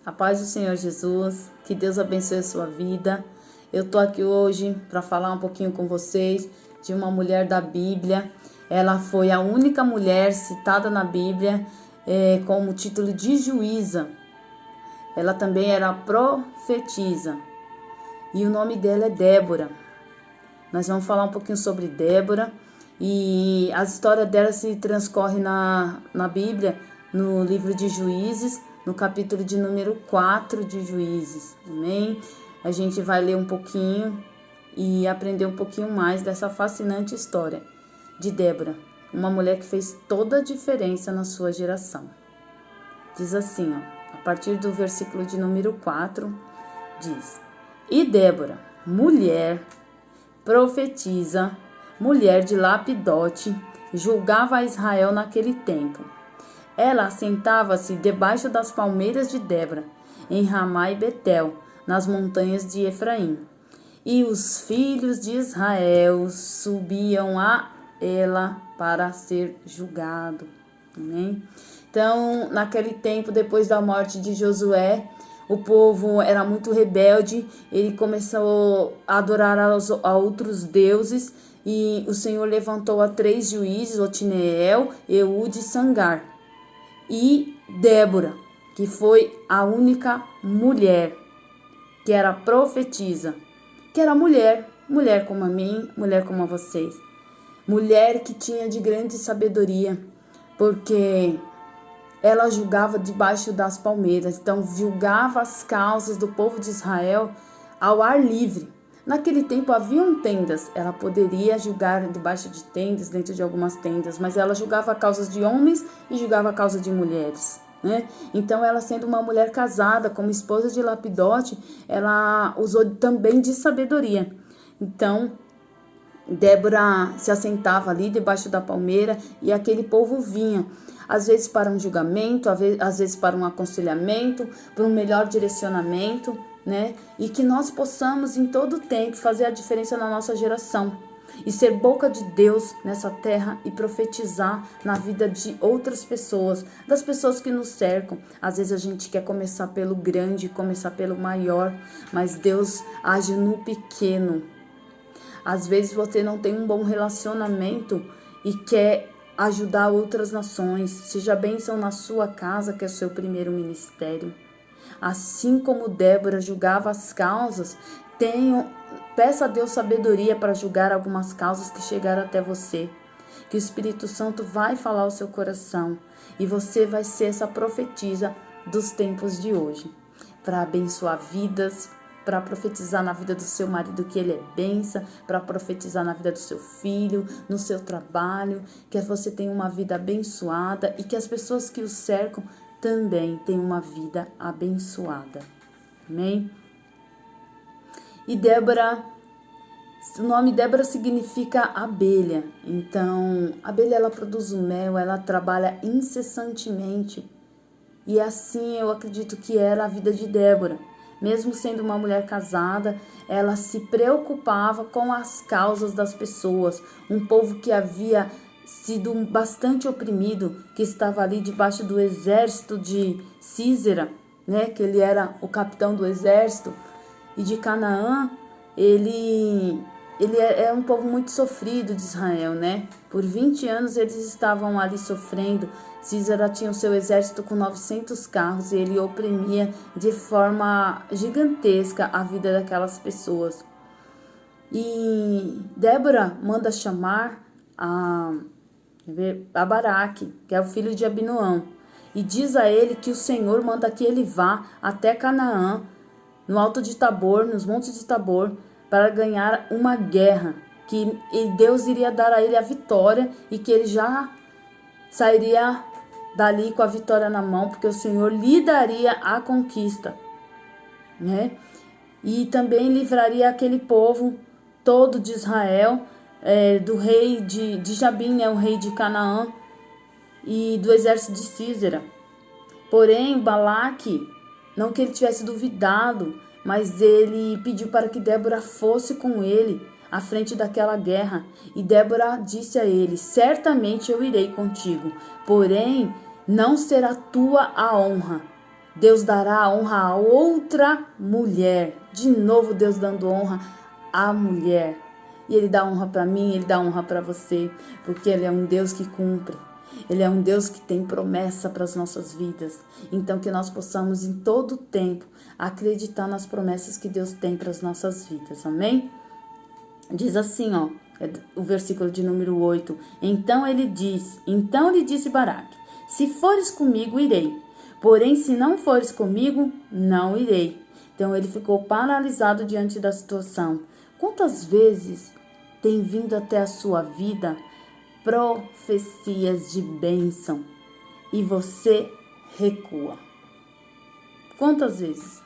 A paz do Senhor Jesus, que Deus abençoe a sua vida. Eu tô aqui hoje para falar um pouquinho com vocês de uma mulher da Bíblia. Ela foi a única mulher citada na Bíblia como título de juíza. Ela também era profetisa e o nome dela é Débora. Nós vamos falar um pouquinho sobre Débora e a história dela se transcorre na Bíblia, no livro de Juízes, no capítulo de número 4 de Juízes, amém? A gente vai ler um pouquinho e aprender um pouquinho mais dessa fascinante história de Débora, uma mulher que fez toda a diferença na sua geração. Diz assim, a partir do versículo de número 4, diz: E Débora, mulher, profetisa, mulher de Lapidote, julgava a Israel naquele tempo. Ela assentava-se debaixo das palmeiras de Débora, em Ramá e Betel, nas montanhas de Efraim. E os filhos de Israel subiam a ela para ser julgado. Amém? Então, naquele tempo, depois da morte de Josué, o povo era muito rebelde, ele começou a adorar a outros deuses, e o Senhor levantou a 3 juízes, Otniel, Eude e Sangar. E Débora, que foi a única mulher que era profetisa, que era mulher como a mim, mulher como a vocês, mulher que tinha de grande sabedoria, porque ela julgava debaixo das palmeiras, então julgava as causas do povo de Israel ao ar livre. Naquele tempo haviam tendas, ela poderia julgar debaixo de tendas, dentro de algumas tendas, mas ela julgava causas de homens e julgava a causa de mulheres, né? Então ela, sendo uma mulher casada como esposa de Lapidote, ela usou também de sabedoria. Então Débora se assentava ali debaixo da palmeira e aquele povo vinha, às vezes para um julgamento, às vezes para um aconselhamento, para um melhor direcionamento, né? E que nós possamos em todo tempo fazer a diferença na nossa geração e ser boca de Deus nessa terra e profetizar na vida de outras pessoas, das pessoas que nos cercam. Às vezes a gente quer começar pelo grande, começar pelo maior, mas Deus age no pequeno. Às vezes você não tem um bom relacionamento e quer ajudar outras nações. Seja bênção na sua casa, que é o seu primeiro ministério. Assim como Débora julgava as causas, peça a Deus sabedoria para julgar algumas causas que chegaram até você. Que o Espírito Santo vai falar ao seu coração e você vai ser essa profetisa dos tempos de hoje, para abençoar vidas, para profetizar na vida do seu marido que ele é bênção, para profetizar na vida do seu filho, no seu trabalho, que você tenha uma vida abençoada e que as pessoas que o cercam também tenham uma vida abençoada. Amém? E Débora, o nome Débora significa abelha. Então, a abelha, ela produz o mel, ela trabalha incessantemente. E assim eu acredito que era a vida de Débora. Mesmo sendo uma mulher casada, ela se preocupava com as causas das pessoas. Um povo que havia sido bastante oprimido, que estava ali debaixo do exército de Císera, né? Que ele era o capitão do exército. E de Canaã, ele é um povo muito sofrido de Israel, né? Por 20 anos eles estavam ali sofrendo. Císera tinha o seu exército com 900 carros e ele oprimia de forma gigantesca a vida daquelas pessoas. E Débora manda chamar a Baraque, que é o filho de Abinoão, e diz a ele que o Senhor manda que ele vá até Canaã, no alto de Tabor, nos montes de Tabor, para ganhar uma guerra, que Deus iria dar a ele a vitória e que ele já sairia dali com a vitória na mão, porque o Senhor lhe daria a conquista, né? E também livraria aquele povo todo de Israel, do rei de Jabim, né, o rei de Canaã, e do exército de Císera. Porém, Balaque, não que ele tivesse duvidado, mas ele pediu para que Débora fosse com ele à frente daquela guerra. E Débora disse a ele: certamente eu irei contigo, porém não será tua a honra. Deus dará honra a outra mulher. De novo, Deus dando honra à mulher. E Ele dá honra para mim, Ele dá honra para você, porque Ele é um Deus que cumpre. Ele é um Deus que tem promessa para as nossas vidas. Então, que nós possamos em todo tempo acreditar nas promessas que Deus tem para as nossas vidas. Amém? Diz assim, ó, o versículo de número 8. Então lhe disse Baraque: se fores comigo, irei. Porém, se não fores comigo, não irei. Então ele ficou paralisado diante da situação. Quantas vezes tem vindo até a sua vida profecias de bênção e você recua? Quantas vezes?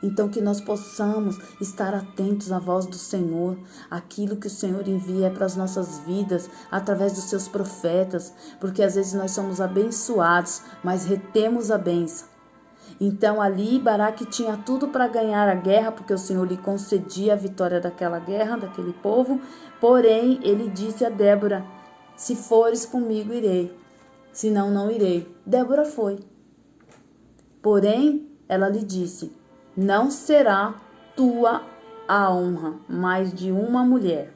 Então que nós possamos estar atentos à voz do Senhor, aquilo que o Senhor envia para as nossas vidas através dos seus profetas, porque às vezes nós somos abençoados, mas retemos a bênção. Então ali Baraque tinha tudo para ganhar a guerra, porque o Senhor lhe concedia a vitória daquela guerra, daquele povo. Porém, ele disse a Débora: se fores comigo, irei, senão não irei. Débora foi. Porém, ela lhe disse: não será tua a honra, mas de uma mulher.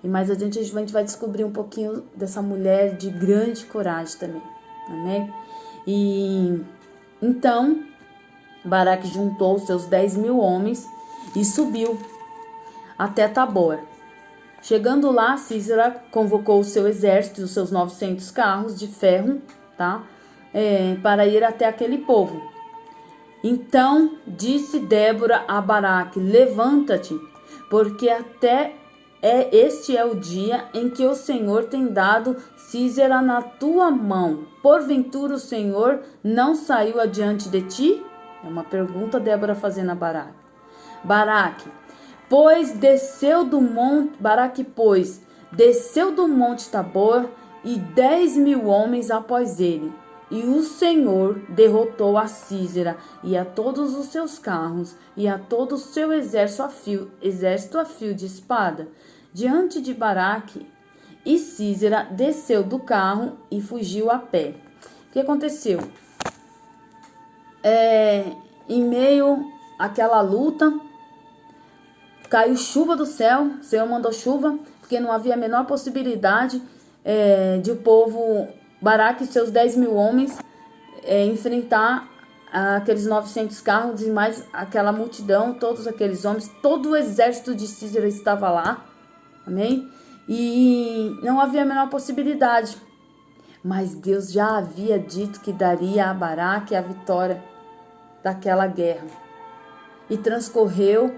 E mais adiante a gente vai descobrir um pouquinho dessa mulher de grande coragem também. Amém? E então Baraque juntou seus 10.000 homens e subiu até Tabor. Chegando lá, Sísera convocou o seu exército e os seus 900 carros de ferro, para ir até aquele povo. Então disse Débora a Baraque: levanta-te, porque este é o dia em que o Senhor tem dado Sísera na tua mão. Porventura o Senhor não saiu adiante de ti? É uma pergunta Débora fazendo a Baraque. Baraque, pois, desceu do monte Tabor e 10.000 homens após ele. E o Senhor derrotou a Sísera e a todos os seus carros e a todo o seu exército a fio de espada diante de Baraque. E Sísera desceu do carro e fugiu a pé. O que aconteceu? Em meio àquela luta, caiu chuva do céu. O Senhor mandou chuva, porque não havia a menor possibilidade de o povo Baraque e seus 10.000 homens enfrentar aqueles 900 carros e mais aquela multidão, todos aqueles homens. Todo o exército de Sísera estava lá, amém? E não havia a menor possibilidade, mas Deus já havia dito que daria a Baraque a vitória daquela guerra. E transcorreu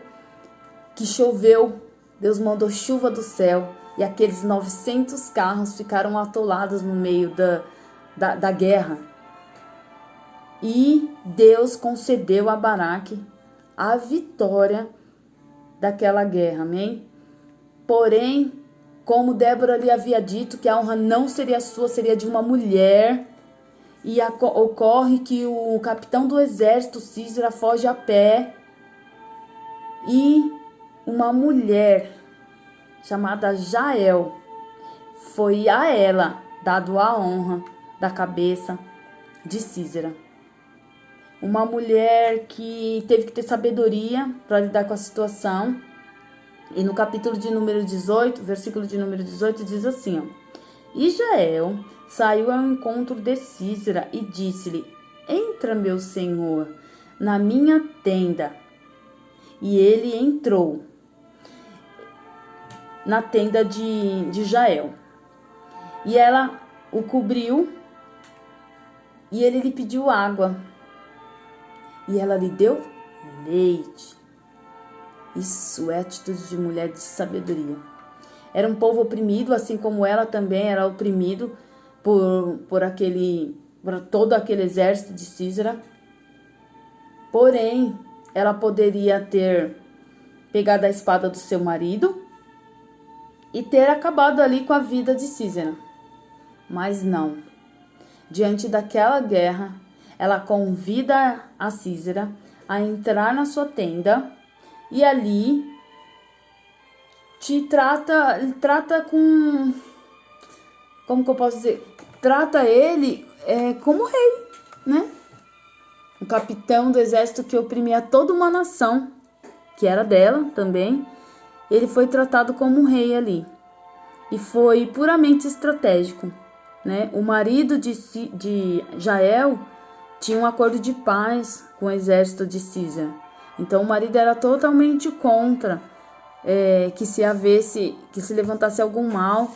que choveu, Deus mandou chuva do céu, e aqueles 900 carros ficaram atolados no meio da guerra. E Deus concedeu a Baraque a vitória daquela guerra, amém? Porém, como Débora lhe havia dito que a honra não seria sua, seria de uma mulher, e ocorre que o capitão do exército, Sísera, foge a pé, e uma mulher chamada Jael, foi a ela dado a honra da cabeça de Sísera. Uma mulher que teve que ter sabedoria para lidar com a situação. E no capítulo de número 18, versículo de número 18, diz assim, ó: e Jael saiu ao encontro de Sísera e disse-lhe: entra, meu senhor, na minha tenda. E ele entrou na tenda de Jael. E ela o cobriu e ele lhe pediu água. E ela lhe deu leite. Isso é atitude de mulher de sabedoria. Era um povo oprimido, assim como ela também era oprimido por todo aquele exército de Sísera. Porém, ela poderia ter pegado a espada do seu marido e ter acabado ali com a vida de Sísera. Mas não. Diante daquela guerra, ela convida a Sísera a entrar na sua tenda e ali trata com... Como que eu posso dizer? Trata ele como rei, né? capitão do exército que oprimia toda uma nação, que era dela também, ele foi tratado como um rei ali. E foi puramente estratégico, né? O marido de Jael tinha um acordo de paz com o exército de Císara. Então o marido era totalmente contra que se levantasse algum mal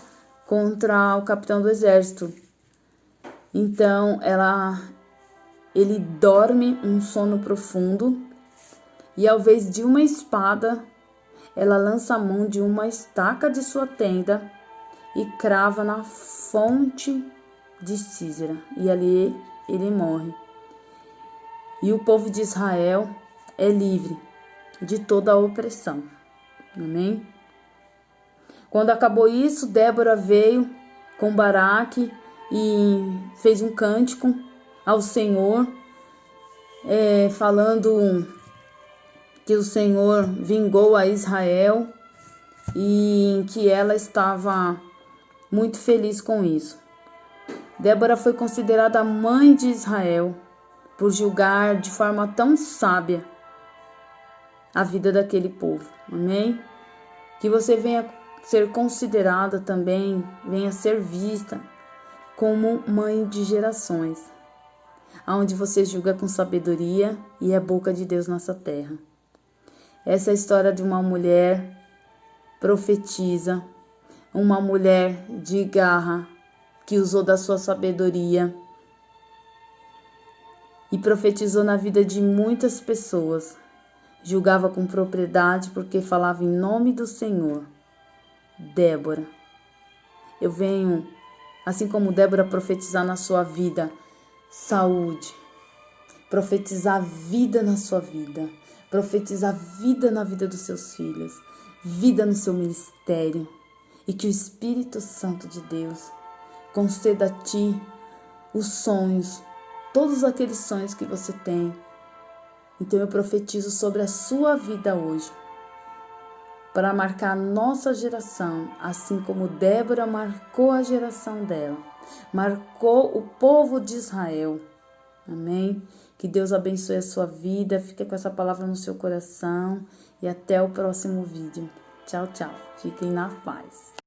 contra o capitão do exército. Então ele dorme um sono profundo e ao invés de uma espada, ela lança a mão de uma estaca de sua tenda e crava na fonte de Císara. E ali ele morre. E o povo de Israel é livre de toda a opressão. Amém? Quando acabou isso, Débora veio com Baraque e fez um cântico ao Senhor, falando que o Senhor vingou a Israel e que ela estava muito feliz com isso. Débora foi considerada a mãe de Israel por julgar de forma tão sábia a vida daquele povo. Amém? Que você venha ser considerada também, venha ser vista como mãe de gerações, onde você julga com sabedoria e é boca de Deus nessa terra. Essa é a história de uma mulher profetisa, uma mulher de garra que usou da sua sabedoria e profetizou na vida de muitas pessoas. Julgava com propriedade porque falava em nome do Senhor. Débora. Eu venho, assim como Débora, profetizar na sua vida saúde, profetizar vida na sua vida, profetizar vida na vida dos seus filhos, vida no seu ministério, e que o Espírito Santo de Deus conceda a ti os sonhos, todos aqueles sonhos que você tem. Então eu profetizo sobre a sua vida hoje, para marcar a nossa geração, assim como Débora marcou a geração dela, marcou o povo de Israel. Amém? Que Deus abençoe a sua vida, fique com essa palavra no seu coração e até o próximo vídeo. Tchau, tchau. Fiquem na paz.